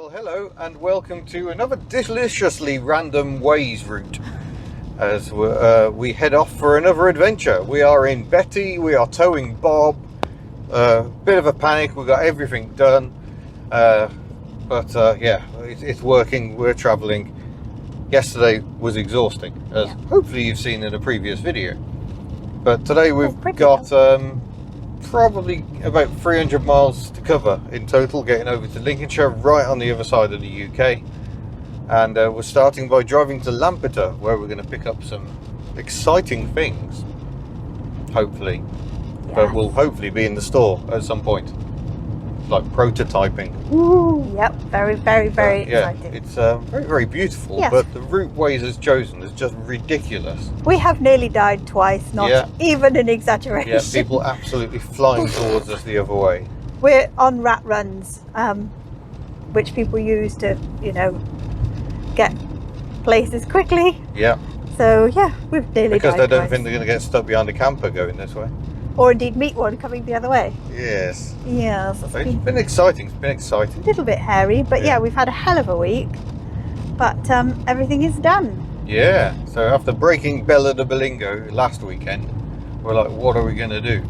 Well, hello and welcome to another deliciously random ways route as we head off for another adventure. We are in Betty, we are towing Bob. Bit of a panic, we got everything done, but yeah, it's working. We're traveling. Yesterday was exhausting, as hopefully you've seen in a previous video, but today we've got probably about 300 miles to cover in total, getting over to Lincolnshire, right on the other side of the UK. And we're starting by driving to Lampeter, where we're going to pick up some exciting things, hopefully. Yes. But we'll hopefully be in the store at some point, like prototyping. Ooh, yep, very exciting. It's very beautiful, yes. But the route Waze has chosen is just ridiculous. We have nearly died twice, not even an exaggeration. Yeah, people absolutely flying towards us the other way. We're on rat runs, which people use to, you know, get places quickly. Yeah. So yeah, we've nearly died because they don't twice. think they're going to get stuck behind a camper going this way. Or indeed meet one coming the other way. Yes. Yes. So it's been exciting. It's been exciting. A little bit hairy, but yeah, we've had a hell of a week. But everything is done. Yeah. So after breaking Bella de Belingo last weekend, we're like, what are we going to do?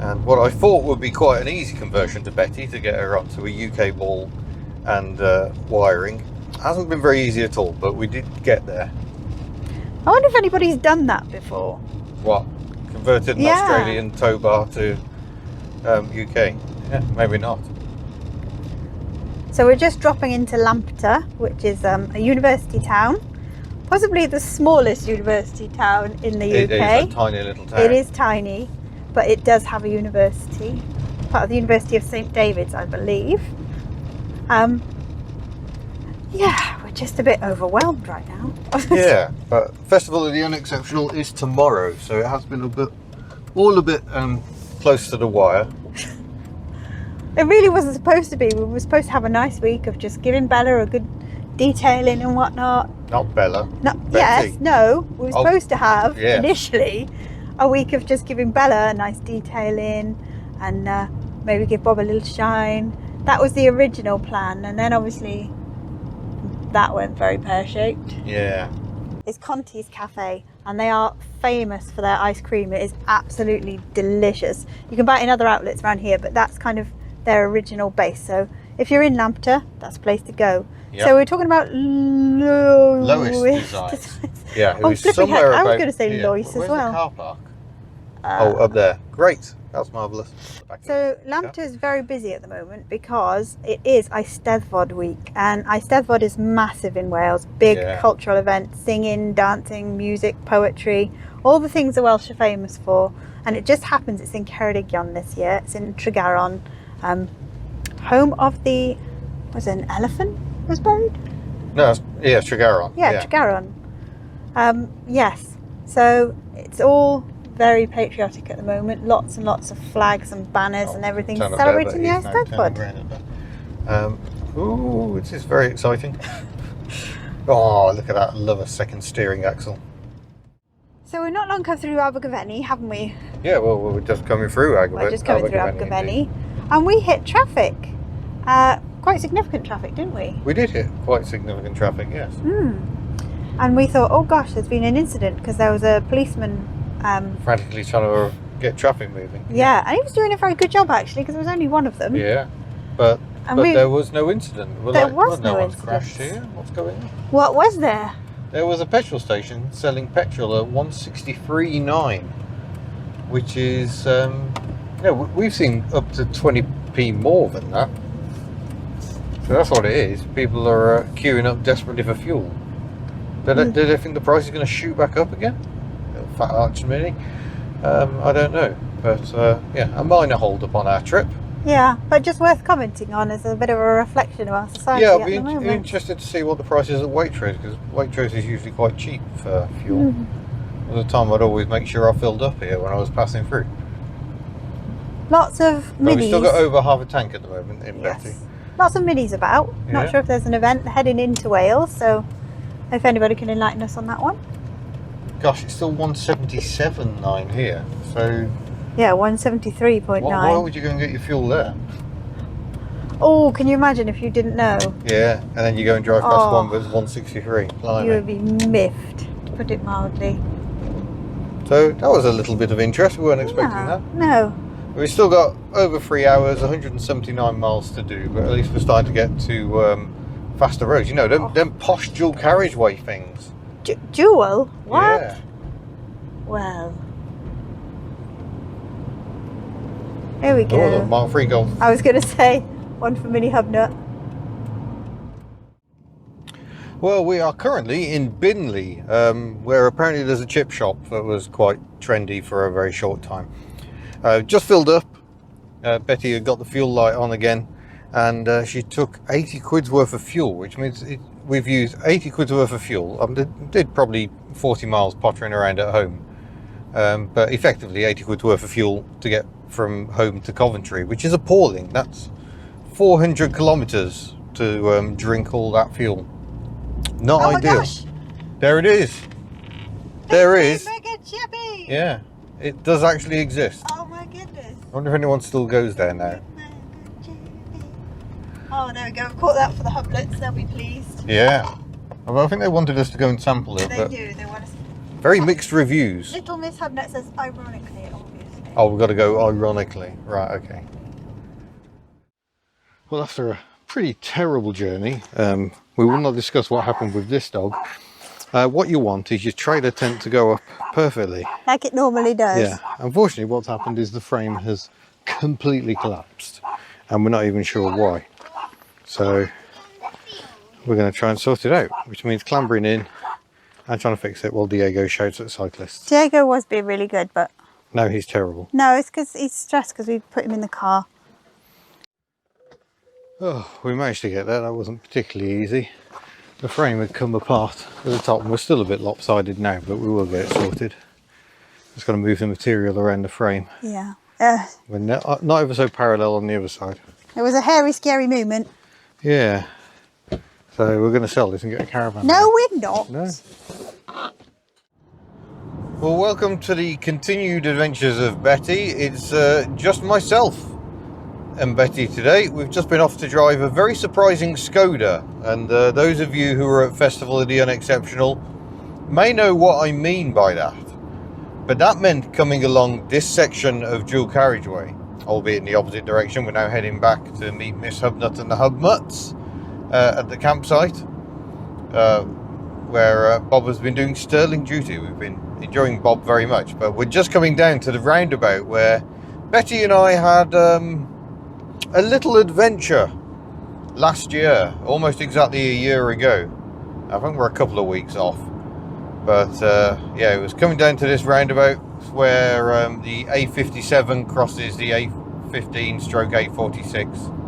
And what I thought would be quite an easy conversion to Betty to get her onto a UK ball and wiring hasn't been very easy at all, but we did get there. I wonder if anybody's done that before. What? Converted an Australian tow bar to UK. Yeah, maybe not. So we're just dropping into Lampeter, which is a university town, possibly the smallest university town in the UK. It is a tiny little town. It is tiny, but it does have a university, part of the University of St David's, I believe. Yeah, we're just a bit overwhelmed right now. Yeah, but Festival of the Unexceptional is tomorrow, so it has been all a bit close to the wire. It really wasn't supposed to be. We were supposed to have a nice week of just giving Bella a good detailing and whatnot. Not Bella. No, yes, no. We were supposed to have initially a week of just giving Bella a nice detailing and maybe give Bob a little shine. That was the original plan, and then obviously that went very pear-shaped. Yeah. It's Conti's Cafe, and they are famous for their ice cream. It is absolutely delicious. You can buy it in other outlets around here, but that's kind of their original base. So if you're in Lampeter, that's a place to go. Yep. So we're talking about Lois Designs. Yeah, it was somewhere about... I was going to say Lois as well. Where's the car park? Up there. Great. That's marvellous. So Lampeter is very busy at the moment because it is Eisteddfod week, and Eisteddfod is massive in Wales. Big cultural event, singing, dancing, music, poetry, all the things the Welsh are famous for. And it just happens it's in Ceredigion this year. It's in Tregaron, home of the... Was it an elephant was buried? No, Tregaron. Yeah, Tregaron. Yes, so it's all very patriotic at the moment. Lots and lots of flags and banners and everything celebrating the Eisteddfod. Ooh, this is very exciting. Oh, look at that. I love a second steering axle. So we're not long come through Abergavenny, haven't we? Yeah, well, we're just coming through Abergavenny. We're just coming through Abergavenny. And we hit traffic. Quite significant traffic, didn't we? We did hit quite significant traffic, yes. And we thought, oh gosh, there's been an incident because there was a policeman frantically trying to get traffic moving. Yeah, and he was doing a very good job actually, because there was only one of them. Yeah, but there was no incident. There was no one's incident. crashed here. What's going on? What was there? There was a petrol station selling petrol at 163.9, which is we've seen up to 20p more than that. So that's what it is. People are queuing up desperately for fuel. Do they think the price is going to shoot back up again? Fat arch mini. I don't know, but a minor hold up on our trip. Yeah, but just worth commenting on as a bit of a reflection of our society. Yeah, I'd be interested to see what the price is at Waitrose, because Waitrose is usually quite cheap for fuel. At the time, I'd always make sure I filled up here when I was passing through. Lots of minis. But we've still got over half a tank at the moment in Betty. Lots of minis about. Not sure if there's an event heading into Wales, so if anybody can enlighten us on that one. Gosh, it's still 177.9 here, so... Yeah, 173.9. Why would you go and get your fuel there? Oh, can you imagine if you didn't know? Yeah, and then you go and drive past one with 163. Blimey. You would be miffed, to put it mildly. So that was a little bit of interest. We weren't expecting that. No. We've still got over 3 hours, 179 miles to do, but at least we're starting to get to faster roads. You know, them posh dual carriageway things. Dual? What? Yeah. Well. Here we go. Oh, look, Mark 3 Golf. I was going to say, one for Mini Hubnut. Well, we are currently in Binley, where apparently there's a chip shop that was quite trendy for a very short time. Just filled up. Betty had got the fuel light on again, and she took 80 quid's worth of fuel, which means we've used 80 quid's worth of fuel. Did probably 40 miles pottering around at home, but effectively 80 quid's worth of fuel to get from home to Coventry, which is appalling. That's 400 kilometres to drink all that fuel. Not ideal. Gosh. There it is. There is. Mega chippy. Yeah, it does actually exist. Oh my goodness. I wonder if anyone still goes there now. Oh, there we go. We've caught that for the Hubnuts. They'll be pleased. Yeah. Well, I think they wanted us to go and sample it, They but do. They want us. very mixed reviews. Little Miss Hubnut says ironically, obviously. Oh, we've got to go ironically. Right, okay. Well, after a pretty terrible journey, we will not discuss what happened with this dog. What you want is your trailer tent to go up perfectly. Like it normally does. Yeah. Unfortunately, what's happened is the frame has completely collapsed, and we're not even sure why. So we're going to try and sort it out, which means clambering in and trying to fix it while Diego shouts at cyclists. Diego was being really good, but... No, he's terrible. No, it's because he's stressed because we put him in the car. Oh, we managed to get there. That wasn't particularly easy. The frame had come apart at the top, and we're still a bit lopsided now, but we will get it sorted. Just got to move the material around the frame. Yeah. We're not ever so parallel on the other side. It was a hairy, scary moment. Yeah. So we're going to sell this and get a caravan. No, we're not. No. Well, welcome to the continued adventures of Betty. It's just myself and Betty today. We've just been off to drive a very surprising Skoda, and those of you who were at Festival of the Unexceptional may know what I mean by that. But that meant coming along this section of dual carriageway, albeit in the opposite direction. We're now heading back to meet Miss Hubnut and the Hubnuts at the campsite, where Bob has been doing sterling duty. We've been enjoying Bob very much, but we're just coming down to the roundabout where Betty and I had a little adventure last year, almost exactly a year ago. I think we're a couple of weeks off, but yeah, it was coming down to this roundabout where the A57 crosses the A15 stroke A46.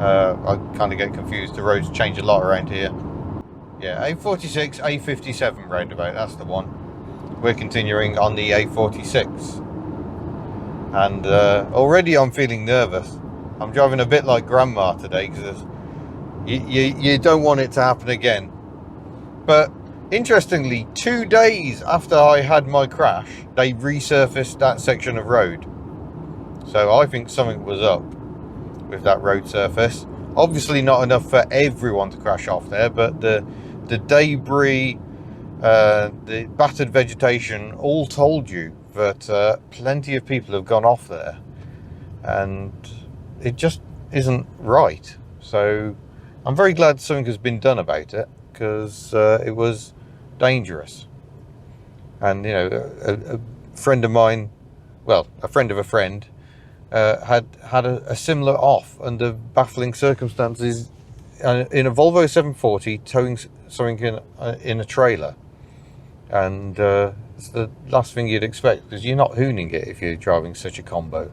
I kind of get confused, the roads change a lot around here. Yeah, A46, A57 roundabout, that's the one. We're continuing on the A46, and already I'm feeling nervous. I'm driving a bit like Grandma today because you don't want it to happen again. But interestingly, 2 days after I had my crash, they resurfaced that section of road. So I think something was up with that road surface. Obviously not enough for everyone to crash off there, but the debris, the battered vegetation all told you that plenty of people have gone off there, and it just isn't right. So I'm very glad something has been done about it, because it was dangerous. And you know, a friend of mine, well, a friend of a friend, had a similar off under baffling circumstances in a Volvo 740 towing something in a trailer, and it's the last thing you'd expect, because you're not hooning it if you're driving such a combo.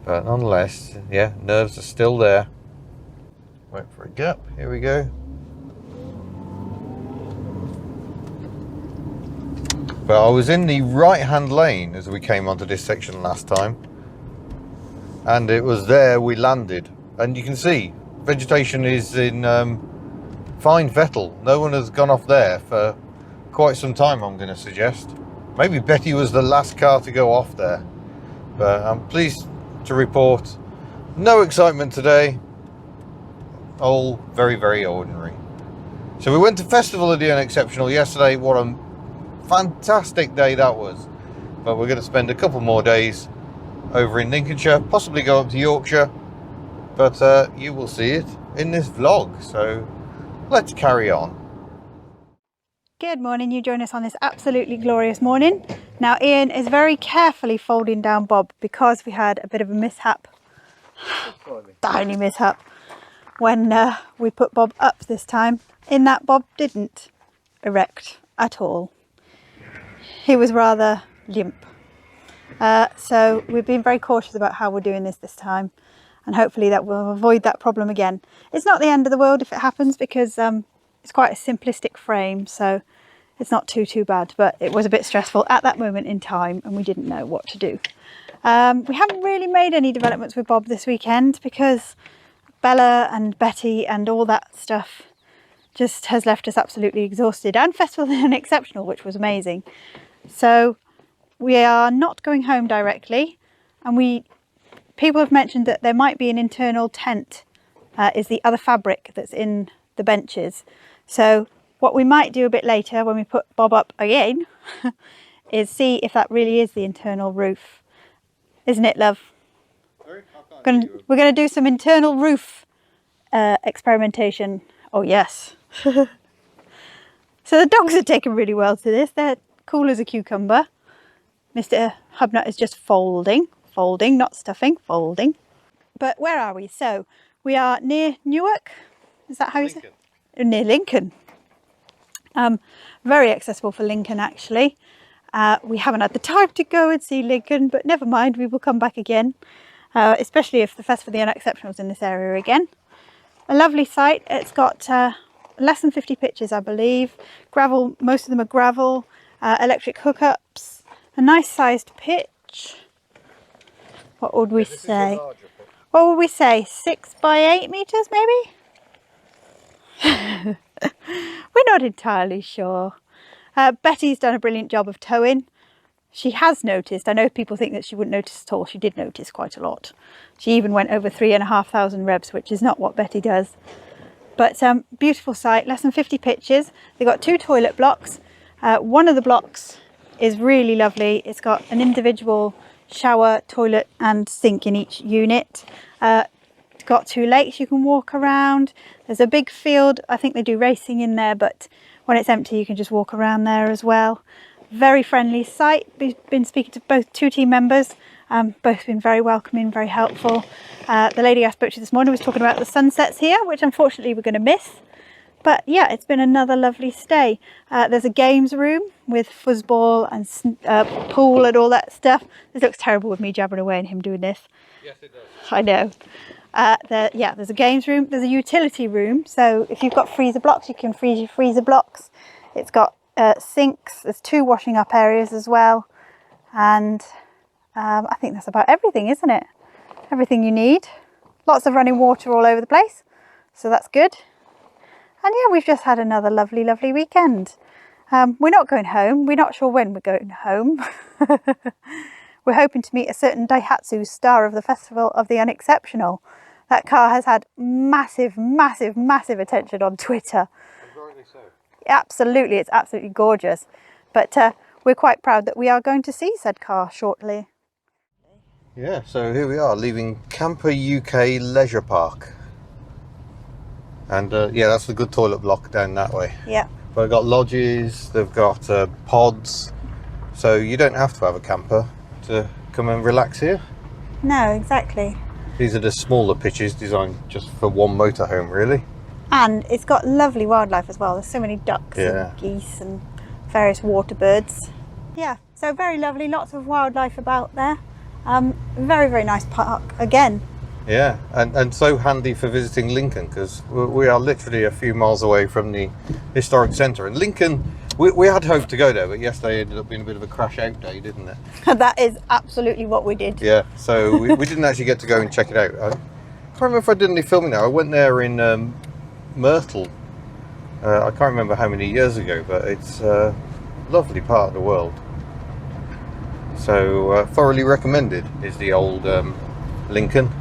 But nonetheless, yeah, nerves are still there. Wait for a gap. Here we go. But I was in the right-hand lane as we came onto this section last time, and it was there we landed. And you can see vegetation is in fine fettle. No one has gone off there for quite some time, I'm going to suggest. Maybe Betty was the last car to go off there. But I'm pleased to report no excitement today. all very, very ordinary. So we went to Festival of the Unexceptional yesterday. What a fantastic day that was. But we're going to spend a couple more days over in Lincolnshire, possibly go up to Yorkshire, but you will see it in this vlog. So let's carry on. Good morning, you join us on this absolutely glorious morning. Now Ian is very carefully folding down Bob because we had a bit of a mishap, tiny mishap, when we put Bob up this time, in that Bob didn't erect at all. He was rather limp. So we've been very cautious about how we're doing this time, and hopefully that will avoid that problem again. It's not the end of the world if it happens, because it's quite a simplistic frame, so it's not too bad, but it was a bit stressful at that moment in time and we didn't know what to do. We haven't really made any developments with Bob this weekend because Bella and Betty and all that stuff just has left us absolutely exhausted, and Festival and Unexceptional, which was amazing. So we are not going home directly, and people have mentioned that there might be an internal tent, is the other fabric that's in the benches. So what we might do a bit later when we put Bob up again is see if that really is the internal roof. Isn't it, love? Sorry? We're going to do some internal roof experimentation. Oh yes. So the dogs are taking really well to this. They're cool as a cucumber. Mr. Hubnut is just folding, not stuffing, folding. But where are we? So we are near Newark. Is that how you say it? Near Lincoln. Very accessible for Lincoln, actually. We haven't had the time to go and see Lincoln, but never mind, we will come back again, especially if the Festival of the Unexceptional is in this area again. A lovely site. It's got less than 50 pitches, I believe. Gravel, most of them are gravel, electric hookups, a nice sized pitch. What would we say? What would we say? 6 by 8 meters, maybe? We're not entirely sure. Betty's done a brilliant job of towing. She has noticed. I know people think that she wouldn't notice at all. She did notice quite a lot. She even went over 3,500 revs, which is not what Betty does. But beautiful site, less than 50 pitches. They've got 2 toilet blocks. One of the blocks is really lovely. It's got an individual shower, toilet and sink in each unit. It's got 2 lakes you can walk around. There's a big field. I think they do racing in there, but when it's empty you can just walk around there as well. Very friendly site. We've been speaking to 2 team members. Both been very welcoming, very helpful. The lady I spoke to this morning was talking about the sunsets here, which unfortunately we're going to miss. But yeah, it's been another lovely stay. There's a games room with fuzzball and pool and all that stuff. This looks terrible with me jabbering away and him doing this. Yes, it does. I know. There's a games room. There's a utility room. So if you've got freezer blocks, you can freeze your freezer blocks. It's got sinks. There's 2 washing up areas as well. And I think that's about everything, isn't it? Everything you need. Lots of running water all over the place. So that's good. And yeah, we've just had another lovely, lovely weekend. We're not going home. We're not sure when we're going home. We're hoping to meet a certain Daihatsu star of the Festival of the Unexceptional. That car has had massive, massive, massive attention on Twitter. Rightly so. Absolutely, it's absolutely gorgeous. But we're quite proud that we are going to see said car shortly. Yeah, so here we are, leaving Camper UK Leisure Park. And yeah, that's a good toilet block down that way. Yeah. But they've got lodges, they've got pods, so you don't have to have a camper to come and relax here. No, exactly. These are the smaller pitches designed just for one motorhome, really. And it's got lovely wildlife as well. There's so many ducks and geese and various water birds. Yeah, so very lovely, lots of wildlife about there. Very, very nice park again. Yeah, and so handy for visiting Lincoln, because we are literally a few miles away from the historic centre. And Lincoln, we had hoped to go there, but yesterday ended up being a bit of a crash out day, didn't it? That is absolutely what we did. Yeah, so we didn't actually get to go and check it out. I can't remember if I did any filming there. I went there in Myrtle. I can't remember how many years ago, but it's a lovely part of the world. So thoroughly recommended is the old Lincoln.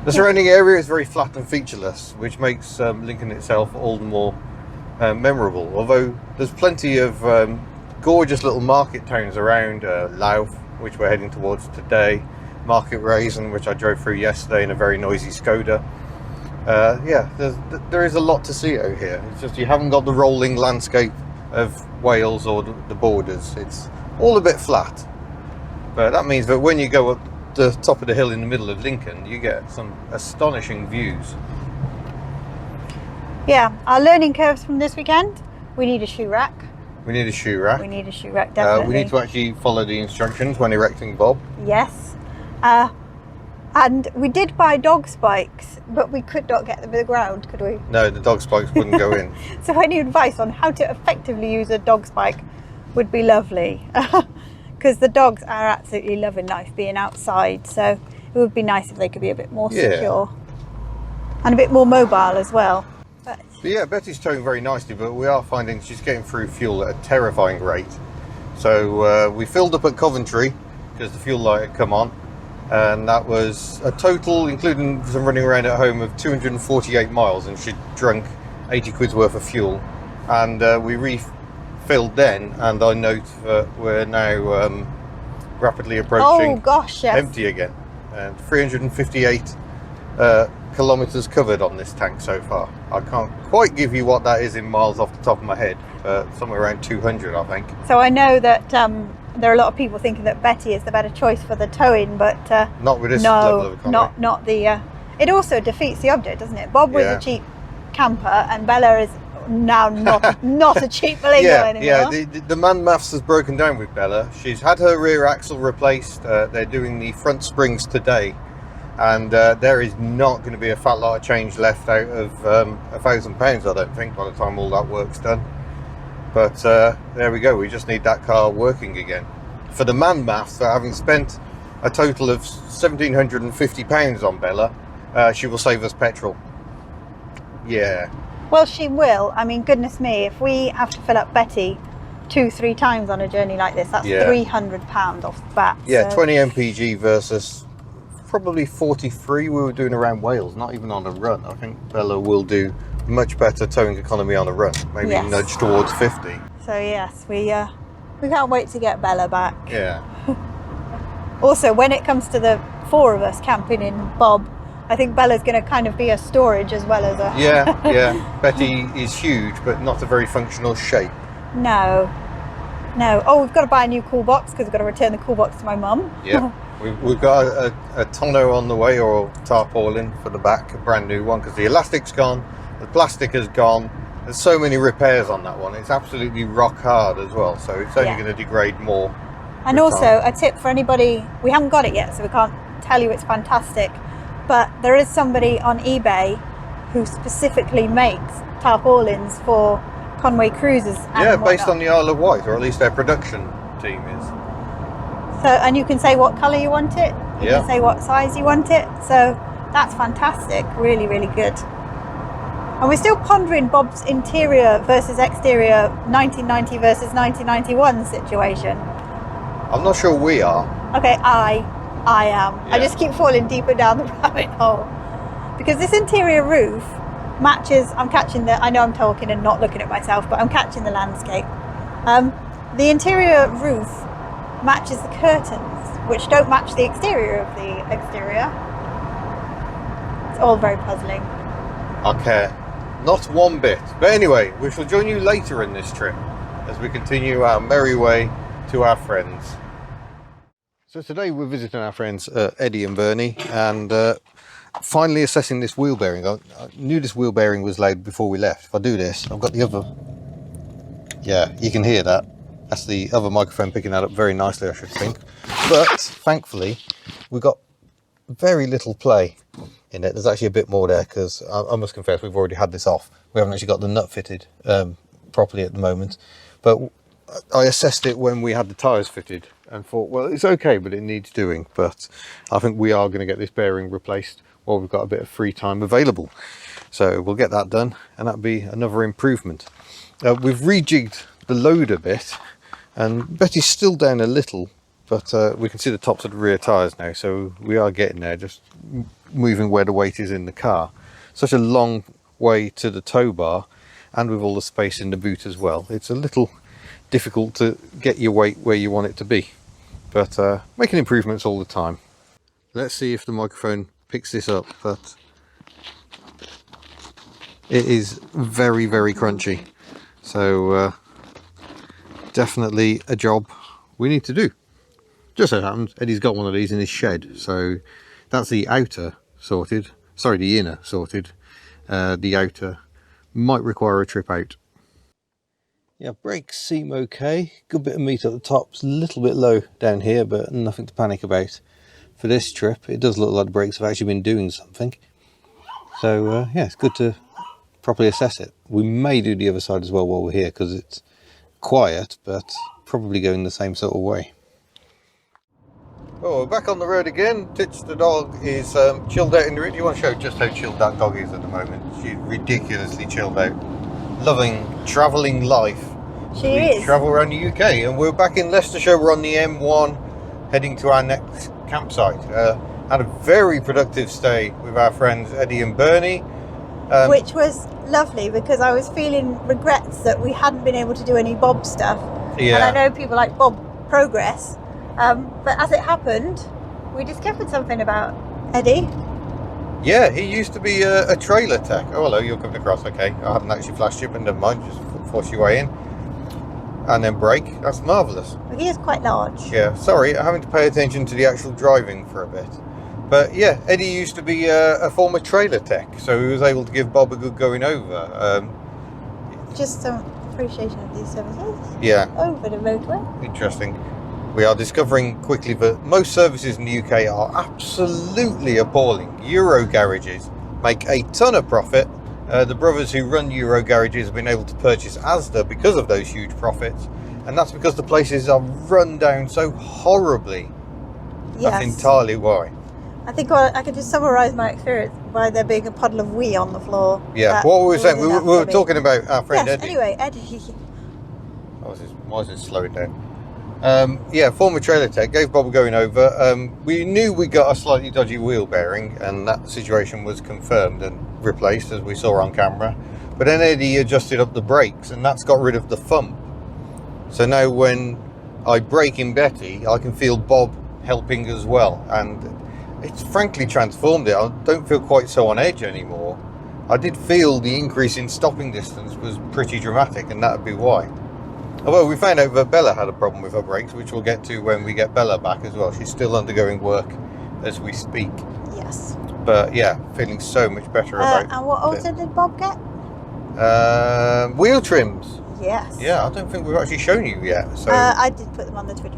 The surrounding area is very flat and featureless, which makes Lincoln itself all the more memorable. Although there's plenty of gorgeous little market towns around, Louth, which we're heading towards today, Market Raisin, which I drove through yesterday in a very noisy Skoda. Yeah, there is a lot to see out here. It's just you haven't got the rolling landscape of Wales or the borders. It's all a bit flat. But that means that when you go up the top of the hill in the middle of Lincoln, you get some astonishing views. Yeah, our learning curves from this weekend, we need a shoe rack. We need a shoe rack. We need a shoe rack, definitely. We need to actually follow the instructions when erecting bob. Yes. And we did buy dog spikes, but we could not get them to the ground, could we? No, the dog spikes wouldn't go in. So any advice on how to effectively use a dog spike would be lovely. Because the dogs are absolutely loving life being outside, so it would be nice if they could be a bit more secure. And a bit more mobile as well. But yeah, Betty's towing very nicely, but we are finding she's getting through fuel at a terrifying rate. So we filled up at Coventry, because the fuel light had come on. And that was a total, including some running around at home, of 248 miles, and she'd drunk 80 quid's worth of fuel. And we refilled then, and I note that we're now rapidly approaching empty again. And 358 kilometres covered on this tank so far. I can't quite give you what that is in miles off the top of my head, but somewhere around 200, I think. So I know that there are a lot of people thinking that Betty is the better choice for the towing, but not with this level of economy. Not the. It also defeats the object, doesn't it? Bob was a cheap camper, and Bella is now not a cheap Lingo anymore. Yeah, the man maths has broken down with Bella. She's had her rear axle replaced. They're doing the front springs today, and there is not going to be a fat lot of change left out of £1,000, I don't think, by the time all that work's done. But there we go, we just need that car working again. For the man maths, having spent a total of £1,750 on Bella, she will save us petrol. Yeah. Well, she will. I mean, goodness me, if we have to fill up Betty 2-3 times on a journey like this, that's £300 off the bat. Yeah, so 20 mpg versus probably 43 we were doing around Wales, not even on a run. I think Bella will do much better towing economy on a run, maybe nudge towards 50. So yes, we can't wait to get Bella back. Yeah. Also, when it comes to the 4 of us camping in Bob, I think Bella's going to kind of be a storage as well as a... Yeah. Betty is huge, but not a very functional shape. No. Oh, we've got to buy a new cool box because we've got to return the cool box to my mum. Yeah. We've got a tonneau on the way, or tarpaulin for the back, a brand new one, because the elastic's gone, the plastic has gone. There's so many repairs on that one. It's absolutely rock hard as well, so it's only going to degrade more. And also, a tip for anybody, we haven't got it yet, so we can't tell you it's fantastic, but there is somebody on eBay who specifically makes tarpaulins for Conway cruises. And based on the Isle of Wight, or at least their production team is. So, and you can say what colour you want it, you can say what size you want it, so that's fantastic, really, really good. And we're still pondering Bob's interior versus exterior 1990 versus 1991 situation. I'm not sure we are. Okay, I am. Yeah. I just keep falling deeper down the rabbit hole. Because this interior roof matches, I know I'm talking and not looking at myself, but I'm catching the landscape. The interior roof matches the curtains, which don't match the exterior of the exterior. It's all very puzzling. Okay. Not one bit. But anyway, we shall join you later in this trip as we continue our merry way to our friends. So today we're visiting our friends Eddie and Bernie, and finally assessing this wheel bearing. I knew this wheel bearing was loud before we left. If I do this, I've got the other... Yeah, you can hear that. That's the other microphone picking that up very nicely, I should think. But thankfully, we've got very little play in it. There's actually a bit more there, because I must confess we've already had this off. We haven't actually got the nut fitted properly at the moment, but I assessed it when we had the tyres fitted and thought, well, it's okay, but it needs doing. But I think we are going to get this bearing replaced while we've got a bit of free time available, so we'll get that done, and that'll be another improvement. We've rejigged the load a bit, and Betty's still down a little but we can see the tops of the rear tyres now, so we are getting there, just moving where the weight is in the car. Such a long way to the tow bar, and with all the space in the boot as well, it's a little difficult to get your weight where you want it to be, but making improvements all the time. Let's see if the microphone picks this up, but it is very, very crunchy, so definitely a job we need to do. Just so happens Eddie's got one of these in his shed, so that's the outer sorted, sorry, the inner sorted. The outer might require a trip out. Yeah, brakes seem okay. Good bit of meat at the top, it's a little bit low down here, but nothing to panic about. For this trip, it does look like the brakes have actually been doing something. So yeah, it's good to properly assess it. We may do the other side as well while we're here, because it's quiet, but probably going the same sort of way. Oh, we're back on the road again. Titch the dog is chilled out in the room. Do you want to show just how chilled that dog is at the moment? She's ridiculously chilled out. Loving travelling life. She is. Travel around the UK, and we're back in Leicestershire. We're on the M1 heading to our next campsite. Had a very productive stay with our friends Eddie and Bernie. Which was lovely, because I was feeling regrets that we hadn't been able to do any Bob stuff. Yeah. And I know people like Bob Progress. But as it happened, we discovered something about Eddie. Yeah, he used to be a trailer tech. Oh, hello, you're coming across. Okay, I haven't actually flashed you, but never mind, just force your way in. And then brake. That's marvellous. He is quite large. Yeah, sorry, I'm having to pay attention to the actual driving for a bit. But yeah, Eddie used to be a former trailer tech, so he was able to give Bob a good going over. Just some appreciation of these services. Yeah. Over the motorway. Interesting. We are discovering quickly that most services in the UK are absolutely appalling. Euro garages make a ton of profit. The brothers who run Euro garages have been able to purchase Asda because of those huge profits, and that's because the places are run down so horribly. Yes. That's entirely why. I think I could just summarise my experience by there being a puddle of wee on the floor. Yeah, what were we saying? We were talking about our friend yes, Eddie. Anyway, Eddie. Why is it slowing down? Yeah, former trailer tech, gave Bob a going over. We knew we got a slightly dodgy wheel bearing, and that situation was confirmed and replaced, as we saw on camera. But then Eddie adjusted up the brakes, and that's got rid of the thump. So now when I brake in Betty, I can feel Bob helping as well, and it's frankly transformed it. I don't feel quite so on edge anymore. I did feel the increase in stopping distance was pretty dramatic, and that would be why. Although we found out that Bella had a problem with her brakes, which we'll get to when we get Bella back as well. She's still undergoing work as we speak. Yes. But yeah, feeling so much better about it. And what also did Bob get? Wheel trims. Yes. Yeah, I don't think we've actually shown you yet. So I did put them on the Twitter.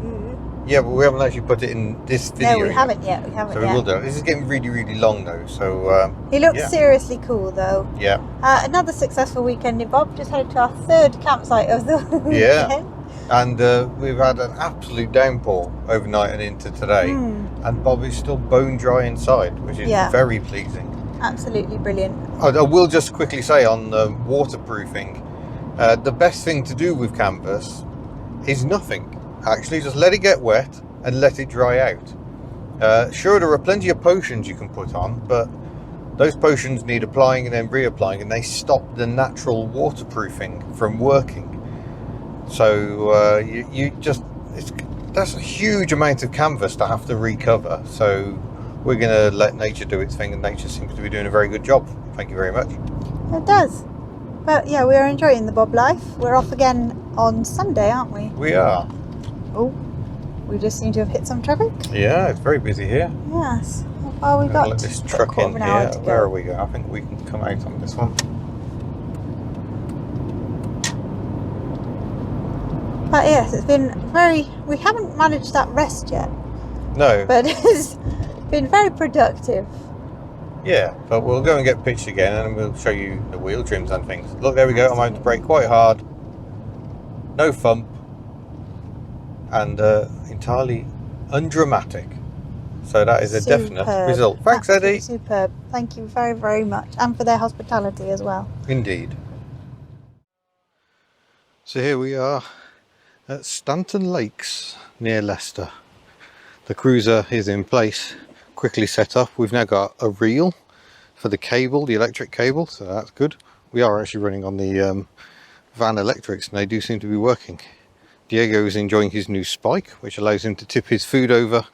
yeah, but we haven't actually put it in this video. No, we haven't yet. We haven't So yet. we will do it. This is getting really, really long though. So He looks yeah. seriously cool though. Yeah. Another successful weekend in Bob. Just headed to our third campsite of the weekend. Yeah. And we've had an absolute downpour overnight and into today. And Bob is still bone dry inside, which is very pleasing. Absolutely brilliant. I will just quickly say on waterproofing, the best thing to do with canvas is nothing. Actually, just let it get wet and let it dry out. Sure, there are plenty of potions you can put on, but those potions need applying and then reapplying, and they stop the natural waterproofing from working. So that's a huge amount of canvas to have to recover. So we're going to let nature do its thing, and nature seems to be doing a very good job. Thank you very much. It does. But yeah, we are enjoying the Bob life. We're off again on Sunday, aren't we? We are. Oh, we just seem to have hit some traffic. Yeah, it's very busy here. Yes. How far we got? Let this truck in here. Where are we going? I think we can come out on this one. But yes, it's been very... We haven't managed that rest yet. No. But it's been very productive. Yeah, but we'll go and get pitched again, and we'll show you the wheel trims and things. Look, there we go. I'm having to brake quite hard. No thump. And entirely undramatic. So that is a definite result. Thanks, Eddie. Superb. Thank you very, very much. And for their hospitality as well. Indeed. So here we are at Stanton Lakes near Leicester. The cruiser is in place, quickly set up. We've now got a reel for the cable, the electric cable, so that's good. We are actually running on the van electrics, and they do seem to be working. Diego is enjoying his new spike, which allows him to tip his food over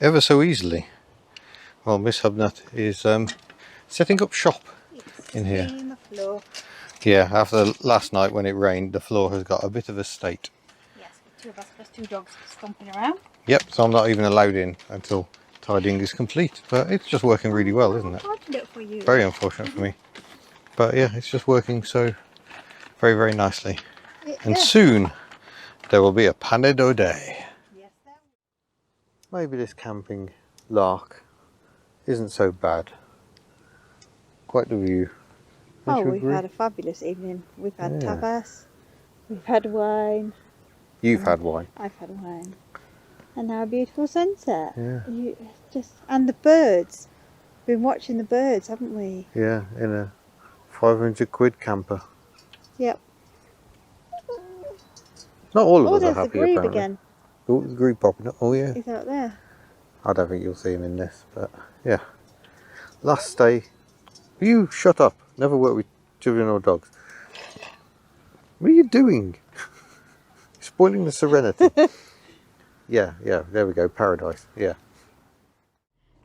ever so easily. Well, Miss Hubnut is setting up shop in here. The floor. Yeah, after last night when it rained, the floor has got a bit of a state. Yes, with 2 of us plus 2 dogs stomping around. Yep, so I'm not even allowed in until tidying is complete. But it's just working really well, isn't it? I did it for you. Very unfortunate for me. But yeah, it's just working so very, very nicely. And soon there will be a pane day. Yes, there. Maybe this camping lark isn't so bad. Quite the view. Don't you We've agree? had a fabulous evening. We've had Yeah. tapas, we've had wine, You've had wine. I've had wine, and now a beautiful sunset. Yeah. And the birds. We've been watching the birds, haven't we? Yeah, in a 500 quid camper. Yep. Not all of Oh, us are there's the happy grebe apparently. again. Oh, the grebe popping up. Oh yeah. He's out there. I don't think you'll see him in this, but yeah. Last day. You shut up. Never work with children or dogs. What are you doing? Spoiling the serenity. Yeah, there we go. Paradise. Yeah.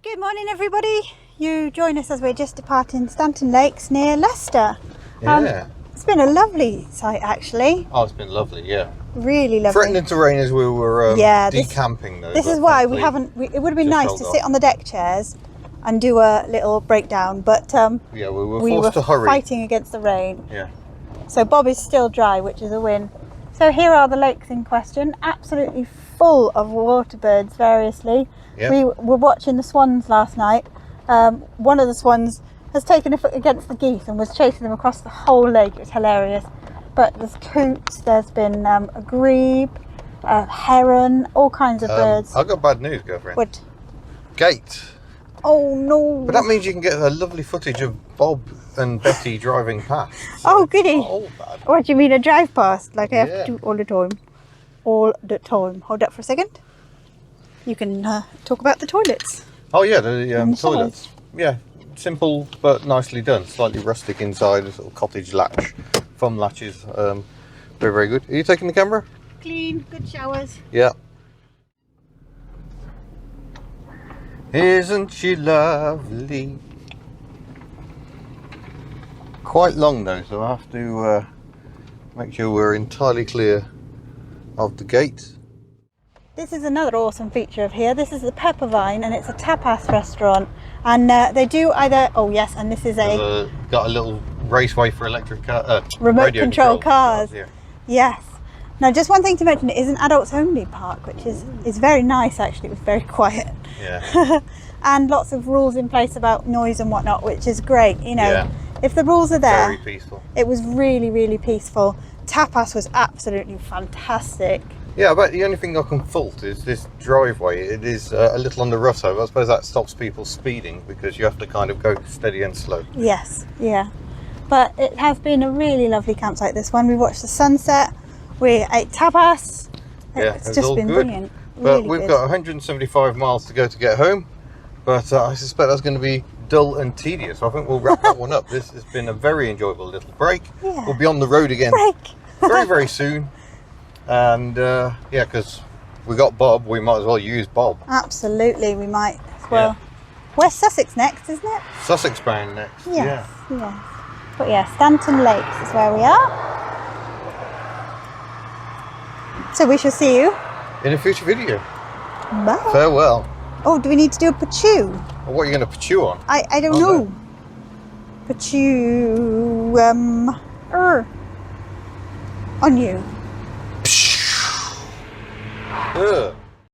Good morning, everybody. You join us as we're just departing Stanton Lakes near Leicester. Yeah. It's been a lovely sight, actually. Oh, it's been lovely, yeah. Really lovely. Threatening to rain as we were decamping though. This but is why we thankfully haven't. It would have been just nice held to off. sit on the deck chairs and do a little breakdown, but Yeah, we were we forced were to hurry. fighting against the rain. Yeah. So Bob is still dry, which is a win. So here are the lakes in question, absolutely full of water birds variously. Yeah. We were watching the swans last night. One of the swans has taken a foot against the geese and was chasing them across the whole lake. It was hilarious. But there's coots, there's been a grebe, a heron, all kinds of birds. I've got bad news, girlfriend. What? Gate. Oh no! But that means you can get a lovely footage of Bob and Betty driving past. So Oh, it's goody. not all bad. What do you mean, a drive past? Like I have Yeah. to do all the time. All the time. Hold up for a second. You can talk about the toilets. Oh yeah, the Inside. toilets. Yeah, simple but nicely done. Slightly rustic inside, a sort of cottage latch, foam latches. Very, very good. Are you taking the camera? Clean, good showers. Yeah. Isn't she lovely? Quite long though, so I have to make sure we're entirely clear of the gate. This is another awesome feature of here. This is the Peppervine, and it's a tapas restaurant. And they do either, oh yes, and this is a Got a little raceway for electric car, remote radio control cars. Yeah. Yes. Now, just one thing to mention, it is an adults only park, which is very nice actually. It was very quiet. Yeah. And lots of rules in place about noise and whatnot, which is great. You know, Yeah. if the rules are there, Very peaceful. it was really, really peaceful. Tapas was absolutely fantastic. Yeah, but the only thing I can fault is this driveway. It is a little on the rough side. I suppose that stops people speeding because you have to kind of go steady and slow. Yes, yeah. But it has been a really lovely campsite, this one. We watched the sunset, we ate tapas. Yeah, It's it's just all been good. brilliant. But Really we've good. got 175 miles to go to get home. But I suspect that's going to be dull and tedious. I think we'll wrap that one up. This has been a very enjoyable little break. Yeah. We'll be on the road again Break. very, very soon. And yeah, because we got Bob, we might as well use Bob. Absolutely, we might as well. Yeah. Where's Sussex next, isn't it? Sussex bound next. Yes, yes. But yeah, Stanton Lakes is where we are. So we shall see you. Yeah. In a future video. Bye. Farewell. Oh, do we need to do a pachu? Well, what are you going to chew on? I don't Oh, know. no. Pachu, on you. Ugh.